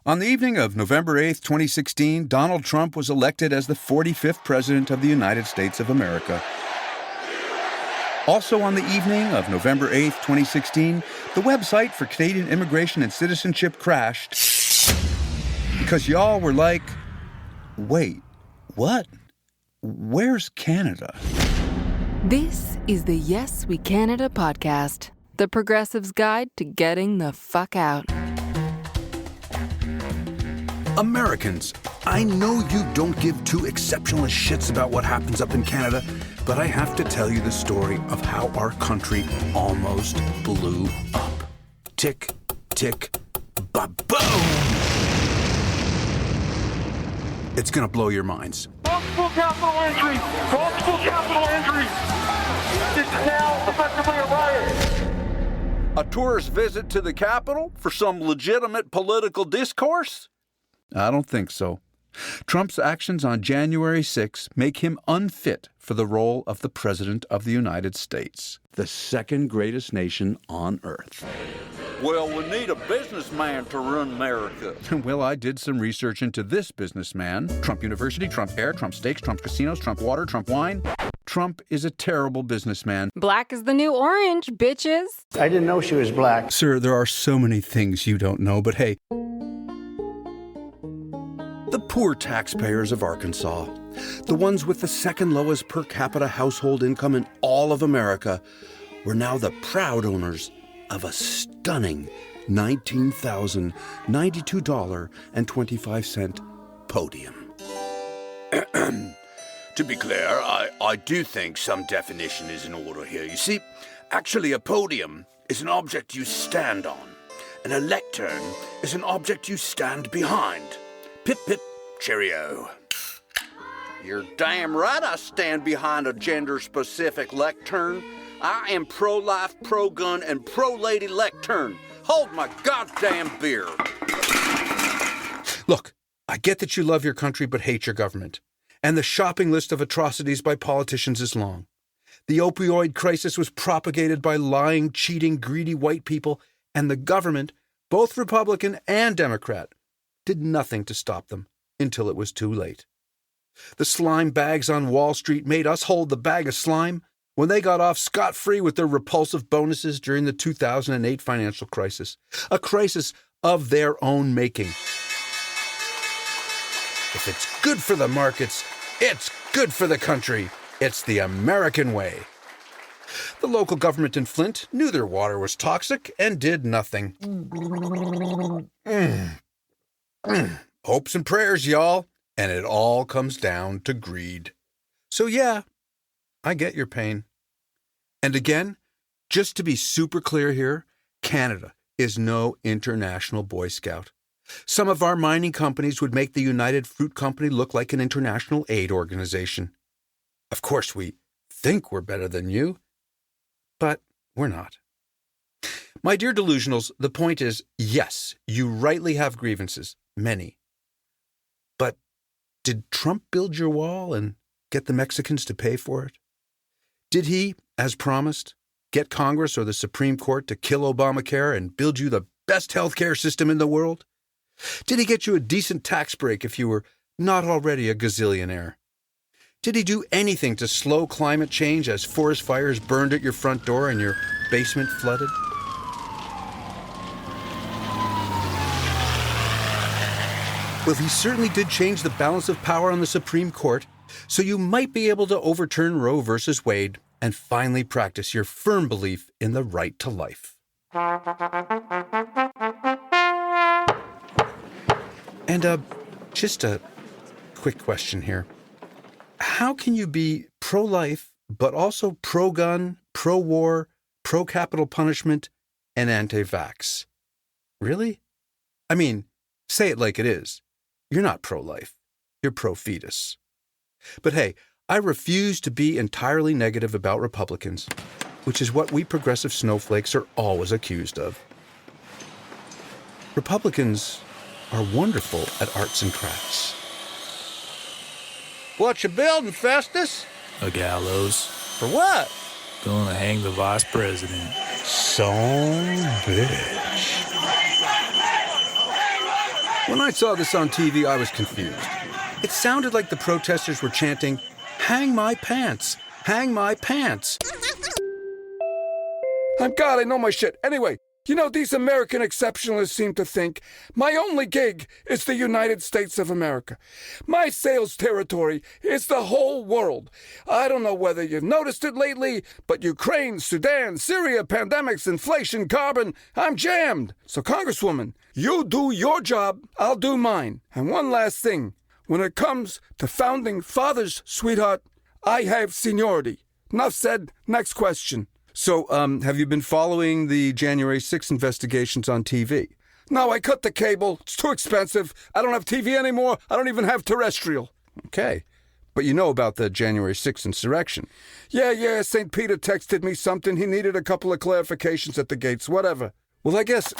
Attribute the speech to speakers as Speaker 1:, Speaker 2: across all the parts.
Speaker 1: On the evening of November 8th, 2016, Donald Trump was elected as the 45th President of the United States of America. Also on the evening of November 8th, 2016, the website for Canadian Immigration and Citizenship crashed because y'all were like, wait, what? Where's Canada?
Speaker 2: This is the Yes We Canada podcast, the progressive's guide to getting the fuck out.
Speaker 1: Americans, I know you don't give two exceptional shits about what happens up in Canada, but I have to tell you the story of how our country almost blew up. Tick, tick, ba-boom! It's gonna blow your minds.
Speaker 3: Multiple capital entry! Multiple capital entry! It's now effectively a riot!
Speaker 4: A tourist visit to the Capitol for some legitimate political discourse?
Speaker 1: I don't think so. Trump's actions on January 6 make him unfit for the role of the President of the United States, the second greatest nation on earth.
Speaker 4: Well, we need a businessman to run America.
Speaker 1: Well, I did some research into this businessman. Trump University, Trump Air, Trump Steaks, Trump Casinos, Trump Water, Trump Wine. Trump is a terrible businessman.
Speaker 2: Black is the new orange, bitches.
Speaker 5: I didn't know she was black.
Speaker 1: Sir, there are so many things you don't know, but hey, the poor taxpayers of Arkansas, the ones with the second lowest per capita household income in all of America, were now the proud owners of a stunning $19,092.25 podium.
Speaker 6: To be clear, I do think some definition is in order here. You see, actually a podium is an object you stand on, and a lectern is an object you stand behind. Pip, pip, cheerio.
Speaker 4: You're damn right I stand behind a gender-specific lectern. I am pro-life, pro-gun, and pro-lady lectern. Hold my goddamn beer.
Speaker 1: Look, I get that you love your country but hate your government. And the shopping list of atrocities by politicians is long. The opioid crisis was propagated by lying, cheating, greedy white people, and the government, both Republican and Democrat, did nothing to stop them until it was too late. The slime bags on Wall Street made us hold the bag of slime when they got off scot-free with their repulsive bonuses during the 2008 financial crisis, a crisis of their own making. If it's good for the markets, it's good for the country. It's the American way. The local government in Flint knew their water was toxic and did nothing. Hopes and prayers, y'all, and it all comes down to greed. So yeah, I get your pain. And again, just to be super clear here, Canada is no international Boy Scout. Some of our mining companies would make the United Fruit Company look like an international aid organization. Of course, we think we're better than you, but we're not. My dear delusionals, the point is, yes, you rightly have grievances, many. But did Trump build your wall and get the Mexicans to pay for it? Did he, as promised, get Congress or the Supreme Court to kill Obamacare and build you the best healthcare system in the world? Did he get you a decent tax break if you were not already a gazillionaire? Did he do anything to slow climate change as forest fires burned at your front door and your basement flooded? Well, he certainly did change the balance of power on the Supreme Court, so you might be able to overturn Roe versus Wade and finally practice your firm belief in the right to life. And just a quick question here. How can you be pro-life, but also pro-gun, pro-war, pro-capital punishment, and anti-vax? Really? I mean, say it like it is. You're not pro-life. You're pro-fetus. But hey, I refuse to be entirely negative about Republicans, which is what we progressive snowflakes are always accused of. Republicans are wonderful at arts and crafts.
Speaker 4: What you building, Festus?
Speaker 7: A gallows.
Speaker 4: For what?
Speaker 7: Gonna hang the vice president.
Speaker 1: Son bitch. When I saw this on TV, I was confused. It sounded like the protesters were chanting, "Hang my pants! Hang my pants!"
Speaker 8: God, I know my shit. Anyway, you know, these American exceptionalists seem to think my only gig is the United States of America. My sales territory is the whole world. I don't know whether you've noticed it lately, but Ukraine, Sudan, Syria, pandemics, inflation, carbon, I'm jammed. So, Congresswoman, you do your job, I'll do mine. And one last thing. When it comes to founding fathers, sweetheart, I have seniority. Enough said. Next question.
Speaker 1: So, have you been following the January 6th investigations on TV?
Speaker 8: No, I cut the cable. It's too expensive. I don't have TV anymore. I don't even have terrestrial.
Speaker 1: Okay. But you know about the January 6th insurrection.
Speaker 8: Yeah, St. Peter texted me something. He needed a couple of clarifications at the gates, whatever.
Speaker 1: Well, I guess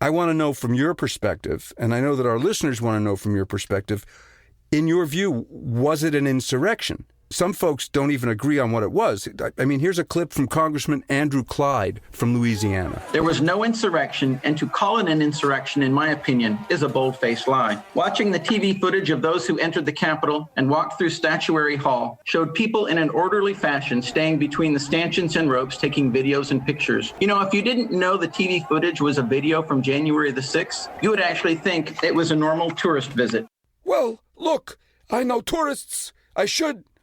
Speaker 1: I want to know from your perspective, and I know that our listeners want to know from your perspective, in your view, was it an insurrection? Some folks don't even agree on what it was. I mean, here's a clip from Congressman Andrew Clyde from Louisiana.
Speaker 9: There was no insurrection, and to call it an insurrection, in my opinion, is a bold-faced lie. Watching the TV footage of those who entered the Capitol and walked through Statuary Hall showed people in an orderly fashion staying between the stanchions and ropes taking videos and pictures. You know, if you didn't know the TV footage was a video from January the 6th, you would actually think it was a normal tourist visit.
Speaker 8: Well, look, I know tourists.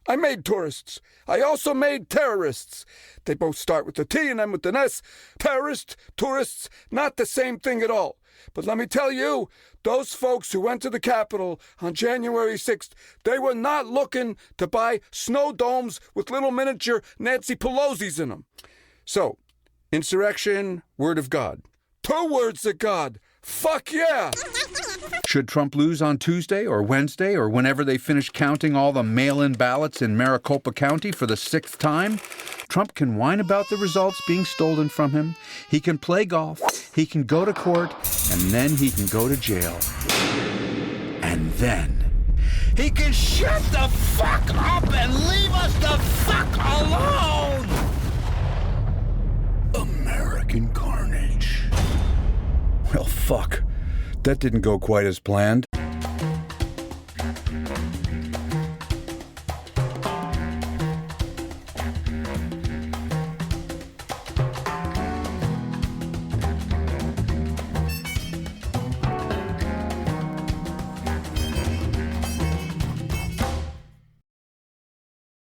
Speaker 8: I made tourists. I also made terrorists. They both start with the T and end with an S. Terrorist, tourists, not the same thing at all. But let me tell you, those folks who went to the Capitol on January 6th, they were not looking to buy snow domes with little miniature Nancy Pelosi's in them.
Speaker 1: So, insurrection, word of God.
Speaker 8: 2 words of God. Fuck yeah!
Speaker 1: Should Trump lose on Tuesday or Wednesday or whenever they finish counting all the mail-in ballots in Maricopa County for the 6th time, Trump can whine about the results being stolen from him, he can play golf, he can go to court, and then he can go to jail. And then he can shut the fuck up and leave us the fuck alone! American carnage. Well, fuck. That didn't go quite as planned.